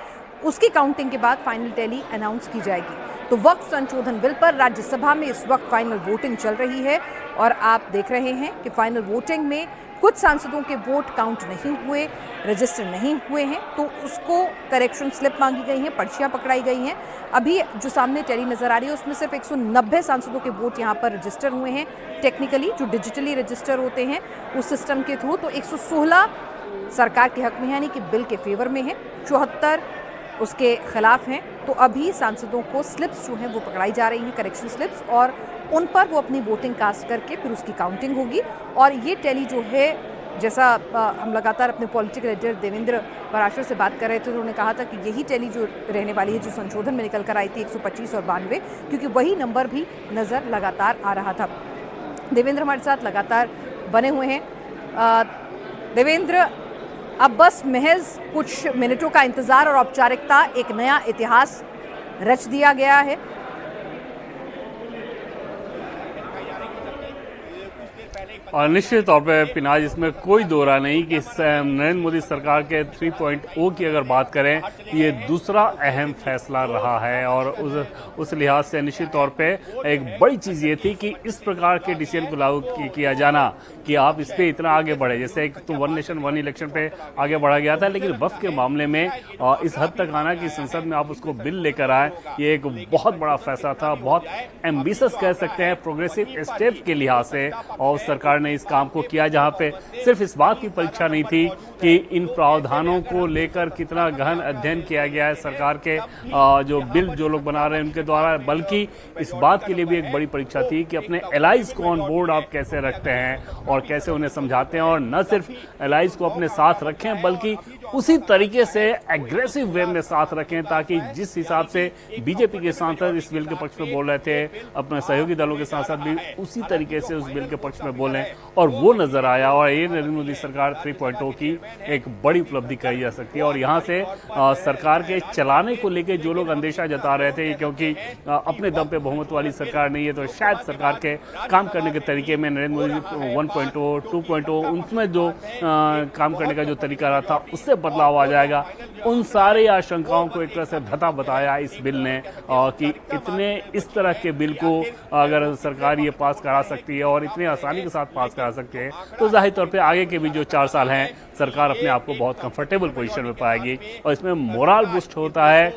उसकी काउंटिंग के बाद फाइनल टैली अनाउंस की जाएगी। तो वक्त संशोधन बिल पर राज्यसभा में इस वक्त फाइनल वोटिंग चल रही है और आप देख रहे हैं कि फाइनल वोटिंग में कुछ सांसदों के वोट काउंट नहीं हुए, रजिस्टर नहीं हुए हैं, तो उसको करेक्शन स्लिप मांगी गई हैं, पर्चियाँ पकड़ाई गई हैं। अभी जो सामने टैली नज़र आ रही है उसमें सिर्फ 190 सांसदों के वोट यहाँ पर रजिस्टर हुए हैं टेक्निकली, जो डिजिटली रजिस्टर होते हैं उस सिस्टम के थ्रू। तो 116 सरकार के हक में है यानी कि बिल के फेवर में है, 74 उसके खिलाफ हैं। तो अभी सांसदों को स्लिप्स जो हैं वो पकड़ाई जा रही हैं, करेक्शन स्लिप्स, और उन पर वो अपनी वोटिंग कास्ट करके फिर उसकी काउंटिंग होगी। और ये टैली जो है, जैसा हम लगातार अपने पॉलिटिकल एडिटर देवेंद्र पराशर से बात कर रहे थे तो उन्होंने कहा था कि यही टैली जो रहने वाली है जो संशोधन में निकल कर आई थी 125 और 92, क्योंकि वही नंबर भी नज़र लगातार आ रहा था। देवेंद्र हमारे साथ लगातार बने हुए हैं। देवेंद्र, अब बस महज कुछ मिनटों का इंतजार और औपचारिकता, एक नया इतिहास रच दिया गया है। और निश्चित तौर पे पिनाज, इसमें कोई दो राय नहीं कि नरेंद्र मोदी सरकार के 3.0 की अगर बात करें, ये दूसरा अहम फैसला रहा है। और उस लिहाज से निश्चित तौर पे एक बड़ी चीज़ ये थी कि इस प्रकार के डिसीजन को लागू किया जाना कि आप इस पे इतना आगे बढ़े। जैसे एक तो वन नेशन वन इलेक्शन पे आगे बढ़ा गया था, लेकिन वक्फ के मामले में इस हद तक आना कि संसद में आप उसको बिल लेकर आए, ये एक बहुत बड़ा फैसला था। बहुत एम्बिशियस कह सकते हैं, प्रोग्रेसिव स्टेप के लिहाज से और सरकार ने इस काम को किया, जहां पे सिर्फ इस बात की परीक्षा नहीं थी कि इन प्रावधानों को लेकर कितना गहन अध्ययन किया गया है सरकार के जो बिल जो लोग बना रहे हैं उनके द्वारा, बल्कि इस बात के लिए भी एक बड़ी परीक्षा थी कि अपने एलाइज को ऑन बोर्ड आप कैसे रखते हैं और कैसे उन्हें समझाते हैं। और न सिर्फ एलाइज को अपने साथ रखें, बल्कि उसी तरीके से एग्रेसिव वे में साथ रखें, ताकि जिस हिसाब से बीजेपी के सांसद इस बिल के पक्ष में बोल रहे थे, अपने सहयोगी दलों के सांसद भी उसी तरीके से उस बिल के पक्ष में बोलें, और वो नजर आया। और ये नरेंद्र मोदी सरकार 3.0 की एक बड़ी उपलब्धि कही जा सकती है। और यहाँ से सरकार के चलाने को लेकर जो लोग अंदेशा जता रहे थे, क्योंकि अपने दम पे बहुमत वाली सरकार नहीं है, तो शायद सरकार के काम करने के तरीके में नरेंद्र मोदी 1.0 2.0 उनमें जो काम करने का जो तरीका रहा था उससे बदलाव आ जाएगा। उन सारी आशंकाओं को एक तरह से धता बताया इस बिल ने कि इतने इस तरह के बिल को अगर सरकार ये पास करा सकती है और इतनी आसानी के साथ पास करा सकते हैं, तो जाहिर तौर पे आगे के भी जो 4 साल हैं सरकार अपने आप को बहुत कंफर्टेबल पोजीशन में पाएगी। और इसमें मोरल बूस्ट होता है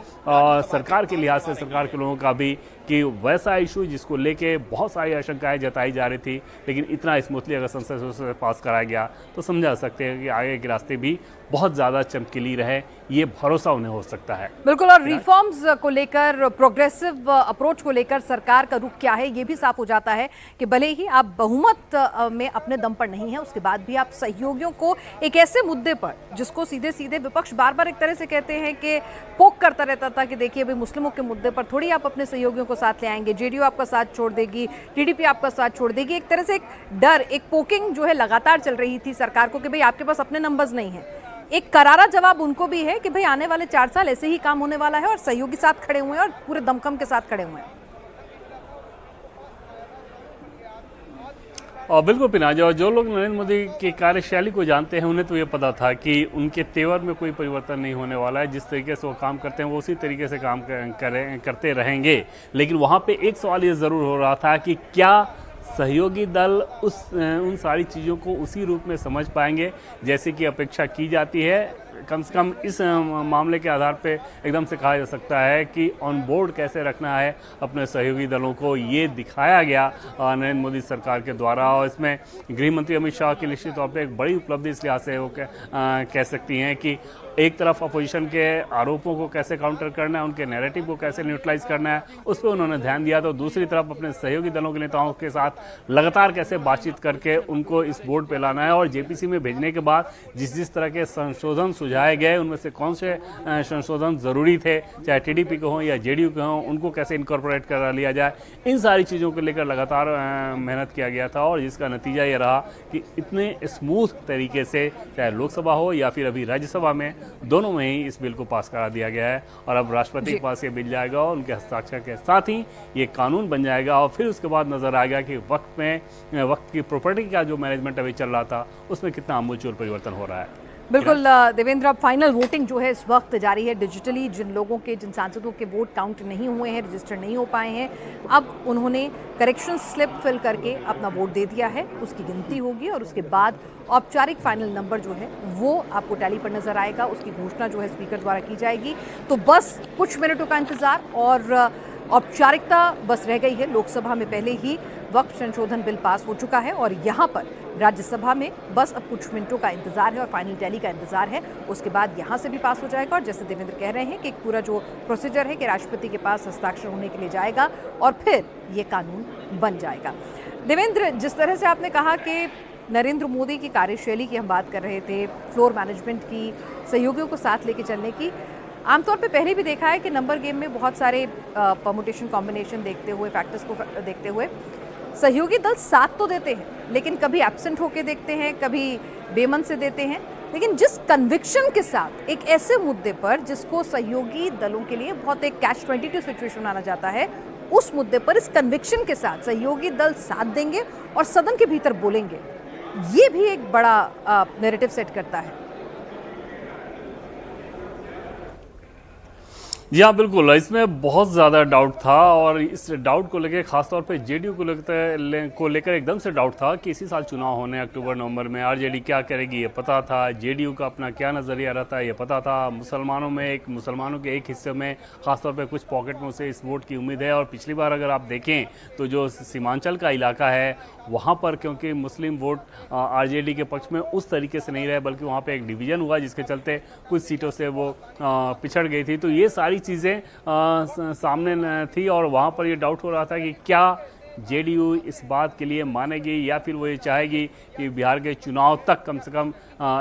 सरकार के लिहाज से, सरकार के लोगों का भी, कि वैसा इशू जिसको लेके बहुत सारी आशंकाएं जताई जा रही थी, लेकिन इतना स्मूथली अगर संसद से पास कराया गया तो समझा सकते हैं कि आगे के रास्ते भी बहुत ज़्यादा चमकीली रहे, ये भरोसा उन्हें हो सकता है। बिल्कुल। और रिफॉर्म्स को लेकर, प्रोग्रेसिव अप्रोच को लेकर सरकार का रुख क्या है, ये भी साफ हो जाता है कि भले ही आप बहुमत में अपने दम पर नहीं है, उसके बाद भी आप सहयोगियों को एक ऐसे मुद्दे पर, जिसको सीधे सीधे विपक्ष बार बार एक तरह से कहते हैं कि पोक करता रहता था कि देखिए भाई मुस्लिमों के मुद्दे पर थोड़ी आप अपने सहयोगियों को साथ ले आएंगे, जेडीयू आपका साथ छोड़ देगी, टीडीपी आपका साथ छोड़ देगी। एक तरह से एक डर, एक पोकिंग जो है लगातार चल रही थी सरकार को कि भाई आपके पास अपने नंबर्स नहीं है। एक करारा जवाब उनको भी है कि भाई आने वाले 4 साल ऐसे ही काम होने वाला है और सहयोगी साथ खड़े हुए हैं और पूरे दमखम के साथ खड़े हुए हैं। और बिल्कुल पिनाज, और जो लोग नरेंद्र मोदी की कार्यशैली को जानते हैं उन्हें तो ये पता था कि उनके तेवर में कोई परिवर्तन नहीं होने वाला है। जिस तरीके से वो काम करते हैं वो उसी तरीके से काम करते रहेंगे। लेकिन वहाँ पे एक सवाल ये ज़रूर हो रहा था कि क्या सहयोगी दल उन सारी चीज़ों को उसी रूप में समझ पाएंगे जैसे कि अपेक्षा की जाती है। कम से कम इस मामले के आधार पे एकदम से कहा जा सकता है कि ऑन बोर्ड कैसे रखना है अपने सहयोगी दलों को, ये दिखाया गया नरेंद्र मोदी सरकार के द्वारा। और इसमें गृह मंत्री अमित शाह की निश्चित तौर पे एक बड़ी उपलब्धि इस लिहाज से वो कह सकती हैं कि एक तरफ अपोजिशन के आरोपों को कैसे काउंटर करना है, उनके नैरेटिव को कैसे न्यूट्रलाइज करना है, उस पर उन्होंने ध्यान दिया। तो दूसरी तरफ अपने सहयोगी दलों के नेताओं के साथ लगातार कैसे बातचीत करके उनको इस बोर्ड पे लाना है। और जेपीसी में भेजने के बाद जिस तरह के संशोधन सुझाए गए, उनमें से कौन से संशोधन जरूरी थे, चाहे टीडीपी के हों या जेडीयू के हों, उनको कैसे इनकॉर्पोरेट करा लिया जाए, इन सारी चीज़ों को लेकर लगातार मेहनत किया गया था। और जिसका नतीजा ये रहा कि इतने स्मूथ तरीके से, चाहे लोकसभा हो या फिर अभी राज्यसभा में, दोनों में ही इस बिल को पास करा दिया गया है। और अब राष्ट्रपति के पास ये बिल जाएगा और उनके हस्ताक्षर के साथ ही ये कानून बन जाएगा। और फिर उसके बाद नजर आएगा कि वक्त की प्रॉपर्टी का जो मैनेजमेंट अभी चल रहा था उसमें कितना आमूलचूल परिवर्तन हो रहा है। बिल्कुल देवेंद्र, अब फाइनल वोटिंग जो है इस वक्त जारी है डिजिटली। जिन लोगों के, जिन सांसदों के वोट काउंट नहीं हुए हैं, रजिस्टर नहीं हो पाए हैं, अब उन्होंने करेक्शन स्लिप फिल करके अपना वोट दे दिया है। उसकी गिनती होगी और उसके बाद औपचारिक फाइनल नंबर जो है वो आपको टैली पर नजर आएगा। उसकी घोषणा जो है स्पीकर द्वारा की जाएगी। तो बस कुछ मिनटों का इंतजार और औपचारिकता बस रह गई है। लोकसभा में पहले ही वक्त संशोधन बिल पास हो चुका है और यहाँ पर राज्यसभा में बस अब कुछ मिनटों का इंतजार है और फाइनल टैली का इंतजार है। उसके बाद यहाँ से भी पास हो जाएगा और जैसे देवेंद्र कह रहे हैं कि एक पूरा जो प्रोसीजर है कि राष्ट्रपति के पास हस्ताक्षर होने के लिए जाएगा और फिर ये कानून बन जाएगा। देवेंद्र, जिस तरह से आपने कहा कि नरेंद्र मोदी की कार्यशैली की हम बात कर रहे थे, फ्लोर मैनेजमेंट की, सहयोगियों को साथ लेके चलने की, आमतौर पे पहले भी देखा है कि नंबर गेम में बहुत सारे परमुटेशन कॉम्बिनेशन देखते हुए, फैक्टर्स को देखते हुए सहयोगी दल साथ तो देते हैं, लेकिन कभी एब्सेंट होके देखते हैं, कभी बेमन से देते हैं। लेकिन जिस कन्विक्शन के साथ एक ऐसे मुद्दे पर जिसको सहयोगी दलों के लिए बहुत एक कैच 22 सिचुएशन माना जाता है, उस मुद्दे पर इस कन्विक्शन के साथ सहयोगी दल साथ देंगे और सदन के भीतर बोलेंगे, ये भी एक बड़ा नैरेटिव सेट करता है। जी हाँ, बिल्कुल, इसमें बहुत ज़्यादा डाउट था और इस डाउट को लेकर खासतौर पे जेडीयू को लेकर एकदम से डाउट था कि इसी साल चुनाव होने अक्टूबर नवंबर में आरजेडी क्या करेगी ये पता था, जेडीयू का अपना क्या नज़रिया रहता है ये पता था, मुसलमानों के एक हिस्से में खासतौर पे कुछ पॉकेट में उसे इस वोट की उम्मीद है। और पिछली बार अगर आप देखें तो जो सीमांचल का इलाका है वहाँ पर क्योंकि मुस्लिम वोट आरजेडी के पक्ष में उस तरीके से नहीं रहे, बल्कि वहाँ पे एक डिवीज़न हुआ जिसके चलते कुछ सीटों से वो पिछड़ गई थी। तो ये सारी चीज़ें सामने थी और वहाँ पर ये डाउट हो रहा था कि क्या जेडीयू इस बात के लिए मानेगी या फिर वो ये चाहेगी कि बिहार के चुनाव तक कम से कम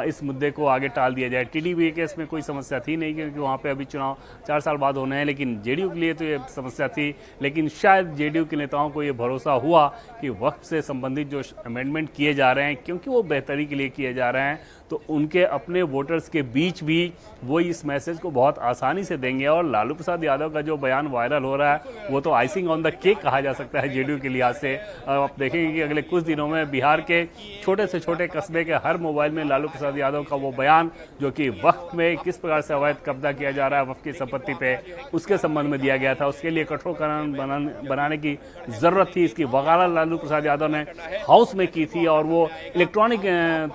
इस मुद्दे को आगे टाल दिया जाए। टीडीपी के इसमें कोई समस्या थी नहीं क्योंकि वहाँ पे अभी चुनाव 4 साल बाद होने हैं, लेकिन जेडीयू के लिए तो ये समस्या थी। लेकिन शायद जेडीयू के नेताओं को ये भरोसा हुआ कि वक्त से संबंधित जो अमेंडमेंट किए जा रहे हैं, क्योंकि वो बेहतरी के लिए किए जा रहे हैं, तो उनके अपने वोटर्स के बीच भी वो इस मैसेज को बहुत आसानी से देंगे। और लालू प्रसाद यादव का जो बयान वायरल हो रहा है वो तो आइसिंग ऑन द केक कहा जा सकता है जेडीयू के लिहाज से। आप देखेंगे कि अगले कुछ दिनों में बिहार के छोटे से छोटे कस्बे के हर मोबाइल में लालू प्रसाद यादव का वो बयान, जो कि वक्त में किस प्रकार से अवैध कब्जा किया जा रहा है वक्त की संपत्ति पे, उसके संबंध में दिया गया था। उसके लिए कठोर कानून बनाने की जरूरत थी। इसकी वकालत लालू प्रसाद यादव ने हाउस में की थी और वो इलेक्ट्रॉनिक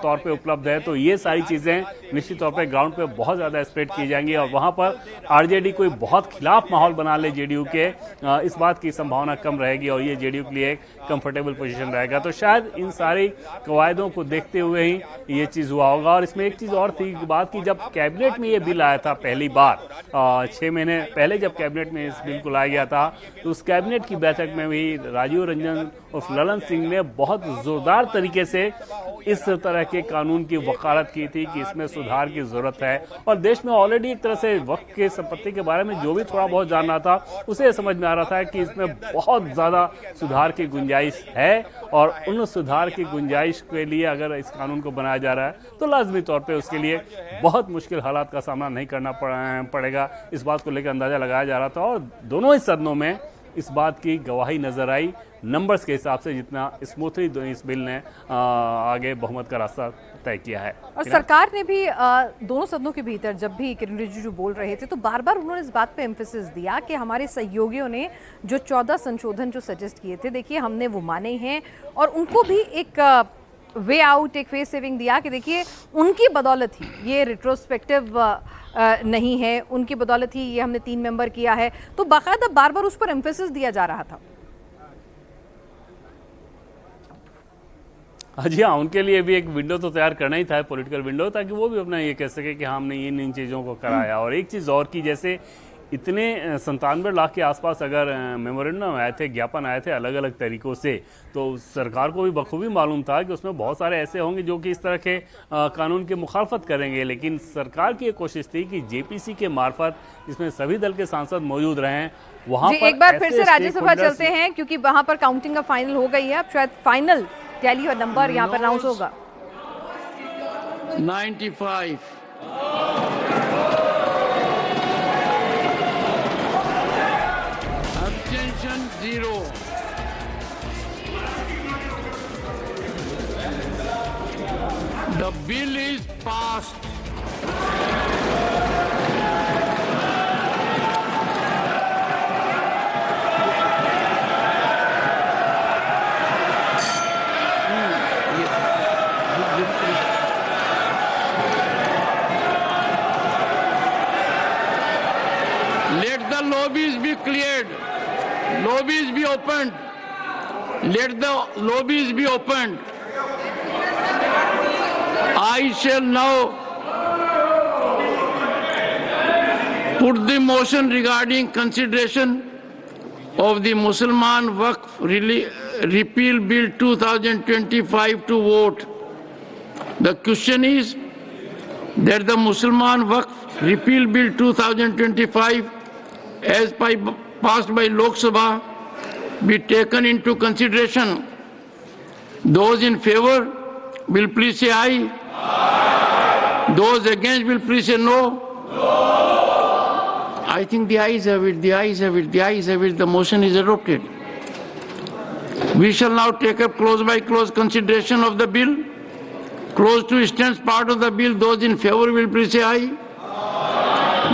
तौर पर उपलब्ध है। तो ये सारी चीजें निश्चित तौर पे ग्राउंड पे बहुत ज्यादा स्प्रेड की जाएंगी और वहां पर आरजेडी कोई बहुत खिलाफ माहौल बना ले जेडीयू के, इस बात की संभावना कम रहेगी और ये जेडीयू के लिए एक कंफर्टेबल पोजीशन रहेगा। तो शायद इन सारी कवायदों को देखते हुए ही ये चीज हुआ होगा। और इसमें एक चीज और थी बात की, जब कैबिनेट में ये बिल आया था पहली बार 6 महीने पहले जब कैबिनेट में इस बिल को लाया गया था, तो उस कैबिनेट की बैठक में भी राजीव रंजन और ललन सिंह ने बहुत जोरदार तरीके से इस तरह के कानून की वकालत की थी कि इसमें सुधार की जरूरत है। और देश में ऑलरेडी एक तरह से वक्त के संपत्ति के बारे में जो भी थोड़ा बहुत जान रहा था उसे समझ में आ रहा था कि इसमें बहुत ज्यादा सुधार की गुंजाइश है और उन सुधार की गुंजाइश के लिए अगर इस कानून को बनाया जा रहा है तो लाजमी तौर पे उसके लिए बहुत मुश्किल हालात का सामना नहीं करना पड़ेगा। इस बात को लेकर अंदाजा लगाया जा रहा था और दोनों ही सदनों में इस बात की गवाही नजर आई नंबर्स के हिसाब से, जितना स्मूथली इस बिल ने आगे बहुमत का रास्ता तय किया है। और सरकार ने भी दोनों सदनों के भीतर जब भी किरण रिजिजू बोल रहे थे तो बार बार उन्होंने इस बात पे एम्फेसिस दिया कि हमारे सहयोगियों ने जो 14 संशोधन जो सजेस्ट किए थे, देखिए हमने वो माने हैं और उनको भी एक वे आउट, एक फेस सेविंग दिया कि देखिए उनकी बदौलत ही ये रिट्रोस्पेक्टिव नहीं है, उनकी बदौलत ही ये हमने 3 मेंबर किया है। तो बाकायदा बार बार उस पर एम्फेसिस दिया जा रहा था। जी हाँ, उनके लिए भी एक विंडो तो तैयार करना ही था, पॉलिटिकल विंडो, ताकि वो भी अपना ये कह सके कि हाँ हमने इन चीज़ों को कराया। और एक चीज़ और की, जैसे इतने 97 लाख के आसपास अगर मेमोरेंडम आए थे, ज्ञापन आए थे अलग अलग तरीकों से, तो सरकार को भी बखूबी मालूम था कि उसमें बहुत सारे ऐसे होंगे जो कि इस तरह के कानून की मुखालफत करेंगे। लेकिन सरकार की एक कोशिश थी कि जेपीसी के मार्फत, जिसमें सभी दल के सांसद मौजूद रहे, वहाँ पर एक बार फिर से राज्यसभा चलते हैं क्योंकि वहां पर काउंटिंग अब फाइनल हो गई है। अब शायद फाइनल टैली और नंबर यहाँ पर अनाउंस होगा। 95, abstention 0. The bill is passed. Let the lobbies be cleared. Lobbies be opened. Let the lobbies be opened. I shall now put the motion regarding consideration of the Mussalman Waqf Repeal Bill 2025 to vote. The question is that the Mussalman Waqf Repeal Bill 2025 as passed by Lok Sabha be taken into consideration. Those in favor will please say aye. Those against will please say no. I think the ayes have it, the ayes have it, the ayes have it. The motion is adopted. We shall now take up clause by clause consideration of the bill. Clause 2 stands part of the bill. Those in favor will please say aye.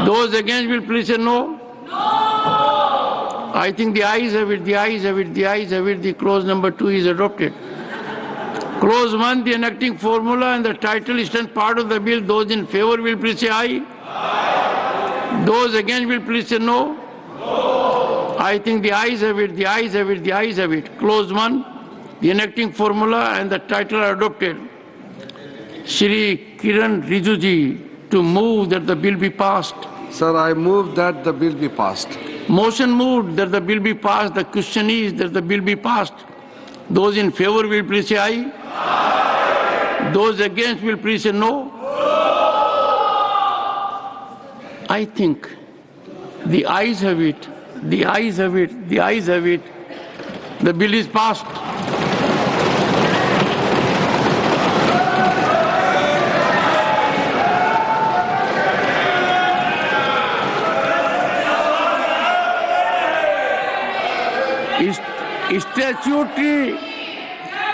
Those against will please say no. I think the ayes have it, the ayes have it, the ayes have it. The clause number 2 is adopted. Clause 1, the enacting formula and the title stand part of the bill. Those in favor will please say aye. Those against will please say no. I think the ayes have it, the ayes have it, the ayes have it. Clause 1, the enacting formula and the title are adopted. Shri Kiran Rijuji to move that the bill be passed. Sir, I move that the bill be passed. Motion moved that the bill be passed. The question is that the bill be passed. Those in favor will please say aye. Those against will please say no. I think the ayes have it, the ayes have it, the ayes have it. The bill is passed.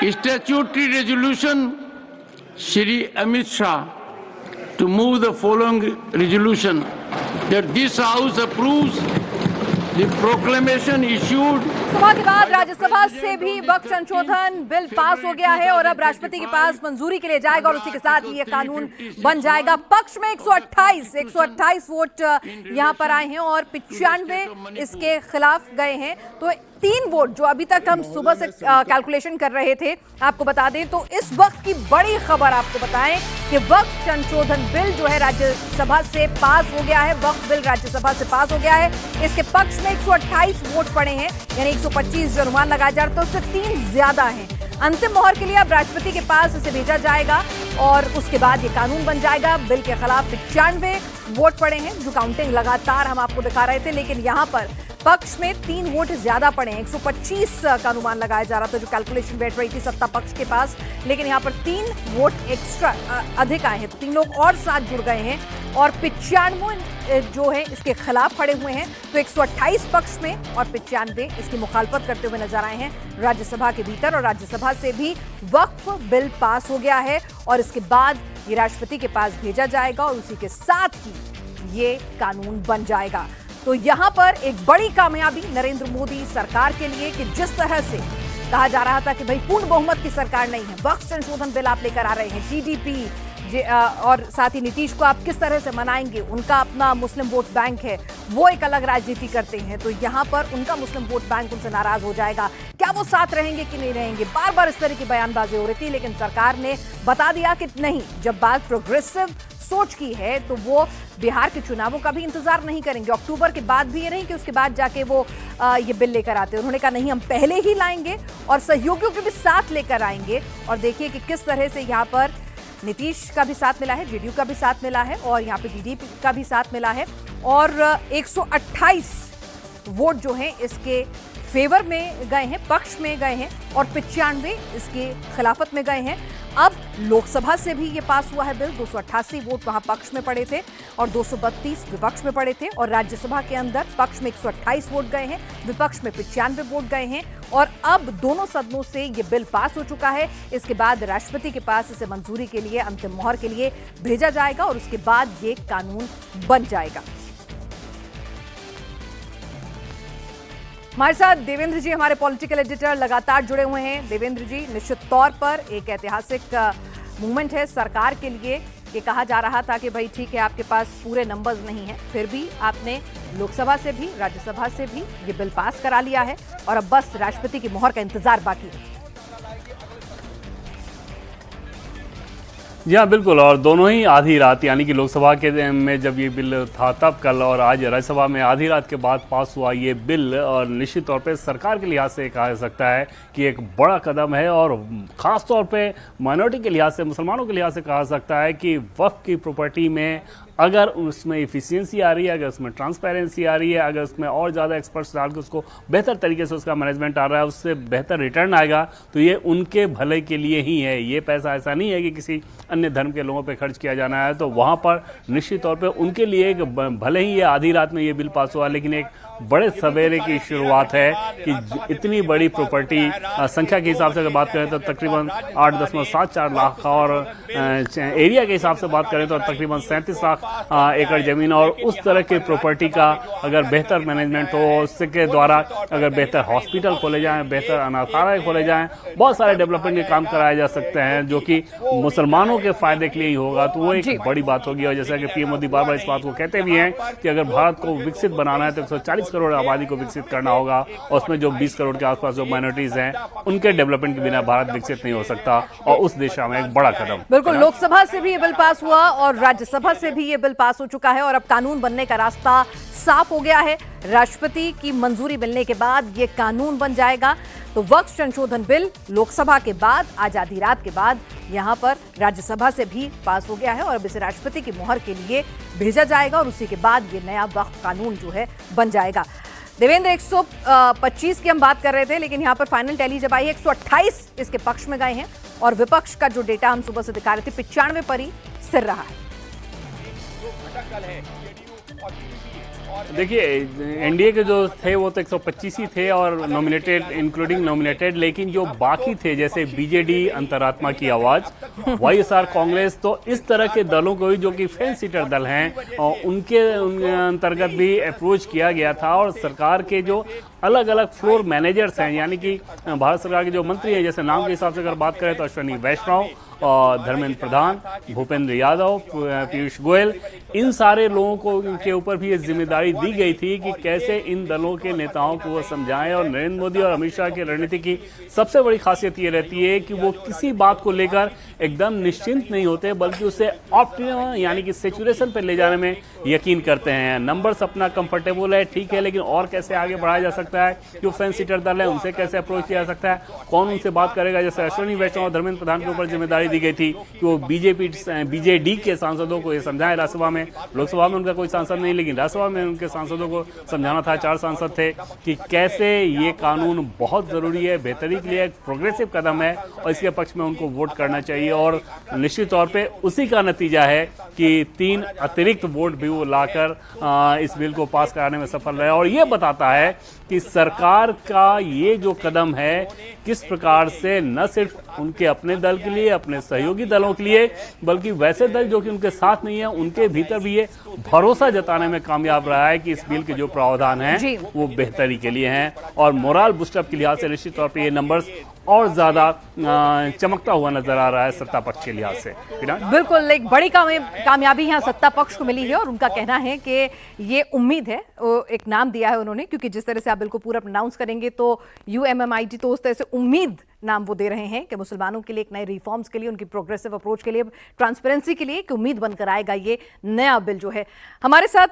Statutory resolution, Shri Amit Shah, to move the following resolution, that this House approves the proclamation issued. सभा के बाद राज्यसभा से भी वक्त संशोधन bill pass हो गया है और अब राष्ट्रपति के पास मंजूरी के लिए जाएगा और उसी के साथ ये कानून बन जाएगा। पक्ष में 128 वोट यहाँ पर आए हैं और 95 इसके खिलाफ गए हैं। तो 3 वोट जो अभी तक हम सुबह से कैलकुलेशन कर रहे थे, आपको बता दें तो इस वक्त की बड़ी खबर आपको बताएं कि वक्त संशोधन बिल जो है राज्यसभा से पास हो गया है। वक्त बिल राज्यसभा से पास हो गया है। इसके पक्ष में 128 वोट पड़े हैं, यानी 125 जो अनुमान लगाया जा रहा है तो उससे 3 ज्यादा हैं। अंतिम मोहर के लिए अब राष्ट्रपति के पास इसे भेजा जाएगा और उसके बाद ये कानून बन जाएगा। बिल के खिलाफ 95 वोट पड़े हैं, जो काउंटिंग लगातार हम आपको दिखा रहे थे, लेकिन यहाँ पर पक्ष में 3 वोट ज्यादा पड़े हैं। 125 का अनुमान लगाया जा रहा था, जो कैलकुलेशन बैठ रही थी सत्ता पक्ष के पास, लेकिन यहाँ पर 3 वोट एक्स्ट्रा अधिक आए हैं, तो 3 लोग और साथ जुड़ गए हैं और 95 जो है इसके खिलाफ खड़े हुए हैं। तो 128 पक्ष में और 95 इसकी मुखालफत करते हुए नजर आए हैं राज्यसभा के भीतर। और राज्यसभा से भी वक्फ बिल पास हो गया है और इसके बाद ये राष्ट्रपति के पास भेजा जाएगा और उसी के साथ ही ये कानून बन जाएगा। तो यहाँ पर एक बड़ी कामयाबी नरेंद्र मोदी सरकार के लिए कि जिस तरह से कहा जा रहा था कि भाई पूर्ण बहुमत की सरकार नहीं है, वक्त संशोधन बिल आप लेकर आ रहे हैं, टीडीपी और साथ ही नीतीश को आप किस तरह से मनाएंगे, उनका अपना मुस्लिम वोट बैंक है, वो एक अलग राजनीति करते हैं, तो यहाँ पर उनका मुस्लिम वोट बैंक उनसे नाराज हो जाएगा। क्या वो साथ रहेंगे कि नहीं रहेंगे, बार बार इस तरह की बयानबाजी हो रही थी, लेकिन सरकार ने बता दिया कि नहीं, जब बात प्रोग्रेसिव सोच की है तो वो बिहार के चुनावों का भी इंतजार नहीं करेंगे। अक्टूबर के बाद भी ये नहीं कि उसके बाद जाके वो ये बिल लेकर आते हैं। उन्होंने कहा नहीं, हम पहले ही लाएंगे और सहयोगियों के भी साथ लेकर आएंगे। और देखिए कि किस तरह से यहाँ पर नीतीश का भी साथ मिला है, जेडीयू का भी साथ मिला है और यहाँ पे टीडीपी का भी साथ मिला है और 128 वोट जो हैं इसके फेवर में गए हैं, पक्ष में गए हैं और 95 इसके खिलाफत में गए हैं। अब लोकसभा से भी ये पास हुआ है बिल, 288 वोट वहां पक्ष में पड़े थे और 232 विपक्ष में पड़े थे और राज्यसभा के अंदर पक्ष में 128 वोट गए हैं, विपक्ष में 95 वोट गए हैं और अब दोनों सदनों से ये बिल पास हो चुका है। इसके बाद राष्ट्रपति के पास इसे मंजूरी के लिए अंतिम मोहर के लिए भेजा जाएगा और उसके बाद ये कानून बन जाएगा। हमारे साथ देवेंद्र जी, हमारे पॉलिटिकल एडिटर, लगातार जुड़े हुए हैं। देवेंद्र जी, निश्चित तौर पर एक ऐतिहासिक मूवमेंट है सरकार के लिए। ये कहा जा रहा था कि भाई ठीक है, आपके पास पूरे नंबर्स नहीं हैं, फिर भी आपने लोकसभा से भी राज्यसभा से भी ये बिल पास करा लिया है और अब बस राष्ट्रपति की मोहर का इंतजार बाकी है। जी हाँ बिल्कुल, और दोनों ही आधी रात, यानी कि लोकसभा के में जब ये बिल था तब कल, और आज राज्यसभा में आधी रात के बाद पास हुआ ये बिल। और निश्चित तौर पे सरकार के लिहाज से कहा जा सकता है कि एक बड़ा कदम है, और ख़ास तौर पे माइनॉरिटी के लिहाज से, मुसलमानों के लिहाज से कहा जा सकता है कि वक्फ की प्रॉपर्टी में अगर उसमें इफिशियंसी आ रही है, अगर उसमें ट्रांसपेरेंसी आ रही है, अगर उसमें और ज़्यादा एक्सपर्ट्स डाल के उसको बेहतर तरीके से उसका मैनेजमेंट आ रहा है, उससे बेहतर रिटर्न आएगा, तो ये उनके भले के लिए ही है। ये पैसा ऐसा नहीं है कि किसी अन्य धर्म के लोगों पे खर्च किया जाना है। तो वहाँ पर निश्चित तौर पे उनके लिए एक, भले ही ये आधी रात में ये बिल पास हुआ, लेकिन एक बड़े सवेरे की शुरुआत है कि इतनी बड़ी प्रॉपर्टी संख्या के हिसाब से अगर बात करें तो तकरीबन 8.74 लाख, और एरिया के हिसाब से बात करें तो तकरीबन 37 लाख एकड़ जमीन। और उस तरह की प्रॉपर्टी का अगर बेहतर मैनेजमेंट हो, उसके द्वारा अगर बेहतर हॉस्पिटल खोले जाएं, बेहतर अनाथालय खोले जाएं, बहुत सारे डेवलपमेंट के काम कराए जा सकते हैं जो कि मुसलमानों के फायदे के लिए ही होगा, तो वो एक बड़ी बात होगी। और जैसा कि पीएम मोदी बार बार इस बात को कहते भी हैं कि अगर भारत को विकसित बनाना है तो 140 करोड़ आबादी को विकसित करना होगा, और उसमें जो 20 करोड़ के आसपास जो माइनॉरिटीज हैं उनके डेवलपमेंट के बिना भारत विकसित नहीं हो सकता, और उस दिशा में एक बड़ा कदम। बिल्कुल, लोकसभा से भी ये बिल पास हुआ और राज्यसभा से भी ये बिल पास हो चुका है, और अब कानून बनने का रास्ता साफ हो गया है। राष्ट्रपति की मंजूरी मिलने के बाद ये कानून बन जाएगा। तो वक्फ संशोधन बिल लोकसभा के बाद, आज आधी रात के बाद यहां पर राज्यसभा से भी पास हो गया है, और अब इसे राष्ट्रपति की मोहर के लिए भेजा जाएगा, और उसी के बाद ये नया वक्फ कानून जो है बन जाएगा। देवेंद्र, 125 की हम बात कर रहे थे, लेकिन यहाँ पर फाइनल टैली जब आई है 128 इसके पक्ष में गए हैं, और विपक्ष का जो डेटा हम सुबह से दिखा रहे थे 95 पर ही स्थिर रहा है। देखिए, एनडीए के जो थे वो तो 125 ही थे, और नॉमिनेटेड, इंक्लूडिंग नॉमिनेटेड, लेकिन जो बाकी थे जैसे बीजेडी, अंतरात्मा की आवाज, वाईएसआर कांग्रेस, तो इस तरह के दलों को भी जो कि फेंस सीटर दल हैं, और उनके अंतर्गत भी अप्रोच किया गया था। और सरकार के जो अलग अलग फ्लोर मैनेजर्स हैं, यानी कि भारत सरकार के जो मंत्री हैं, जैसे नाम के हिसाब से अगर बात करें तो अश्विनी वैष्णव, और धर्मेंद्र प्रधान, भूपेंद्र यादव, पीयूष गोयल, इन सारे लोगों को के ऊपर भी ये जिम्मेदारी दी गई थी कि कैसे इन दलों के नेताओं को वो समझाएं। और नरेंद्र मोदी और अमित शाह की रणनीति की सबसे बड़ी खासियत ये रहती है कि वो किसी बात को लेकर एकदम निश्चिंत नहीं होते, बल्कि उसे ऑप्टिमम यानी कि सेचुरेशन पर ले जाने में यकीन करते हैं। नंबर्स अपना कंफर्टेबल है, ठीक है, लेकिन और कैसे आगे बढ़ाया जा सकता है, जो फेंस सीटर दल है उनसे कैसे अप्रोच किया जा सकता है, कौन उनसे बात करेगा। जैसे अश्विनी वैष्णव और धर्मेंद्र प्रधान के ऊपर जिम्मेदारी दी गई थी कि वो बीजेडी के सांसदों को ये समझाएं। राज्यसभा में, लोकसभा में उनका कोई सांसद नहीं, लेकिन राज्यसभा में उनके सांसदों को समझाना था, 4 सांसद थे, कि कैसे ये कानून बहुत जरूरी है, बेहतरी के लिए एक प्रोग्रेसिव कदम है, और इसके पक्ष में उनको वोट करना चाहिए। और निश्चित तौर पे उसी का नतीजा है कि 3 अतिरिक्त वोट भी वो लाकर इस बिल को पास कराने में सफल रहे। और ये बताता है कि सरकार का ये जो कदम है किस प्रकार से न सिर्फ उनके अपने दल के लिए, अपने सहयोगी दलों के लिए, बल्कि वैसे दल जो कि उनके साथ नहीं है उनके भीतर भी ये भरोसा जताने में कामयाब रहा है कि इस बिल के जो प्रावधान हैं वो बेहतरी के लिए हैं। और मोरल बूस्टअप के लिहाज से निश्चित तौर पर ये नंबर्स और ज्यादा चमकता हुआ नजर आ रहा है सत्ता पक्ष के लिहाज से। बिल्कुल, एक बड़ी कामयाबी यहाँ सत्ता पक्ष को मिली है, और उनका कहना है कि ये उम्मीद है, एक नाम दिया है उन्होंने, क्योंकि जिस तरह से आप बिल को पूरा प्रोनाउंस करेंगे तो UMMIT, तो उस तरह से उम्मीद नाम वो दे रहे हैं कि मुसलमानों के लिए एक नए रिफॉर्म्स के लिए, उनकी प्रोग्रेसिव अप्रोच के लिए, ट्रांसपेरेंसी के लिए एक उम्मीद बनकर आएगा ये नया बिल जो है। हमारे साथ